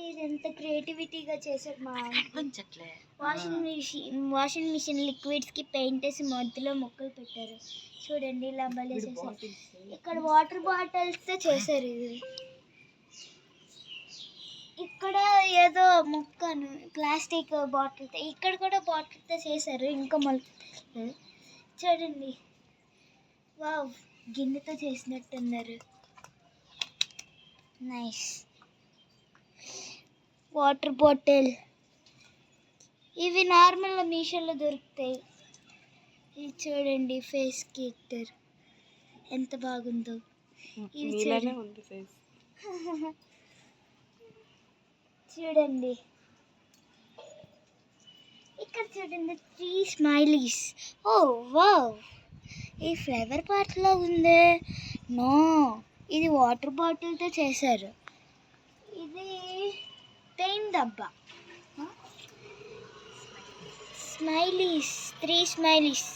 ఇది ఎంత క్రియేటివిటీగా చేశారు మా అనిపించట్లే. వాషింగ్ మిషన్ లిక్విడ్స్కి పెయింట్ వేసి మధ్యలో మొక్కలు పెట్టారు. చూడండి ఇలా భలే చేశారు. ఇక్కడ వాటర్ బాటిల్స్తో చేశారు. ఇది ఇక్కడ ఏదో మొక్కను ప్లాస్టిక్ బాటిల్తో, ఇక్కడ కూడా బాటిల్తో చేశారు. ఇంకా మొక్కలు చూడండి. వావ్, గిన్నెతో చేసినట్టున్నారు. నైస్. వాటర్ బాటిల్ ఇవి నార్మల్గా మీషోలో దొరుకుతాయి. ఇది చూడండి, ఫేస్ కిట్టర్ ఎంత బాగుందో. ఇది చూడండి. ఇక్కడ చూడండి 3 స్మైలీస్. ఓ వావ్, ఈ ఫ్లవర్ పార్ట్లో ఉందే. నో, ఇది వాటర్ బాటిల్తో చేశారు. ఇది పెయింట్ డబ్బా. Smileys, 3 smileys.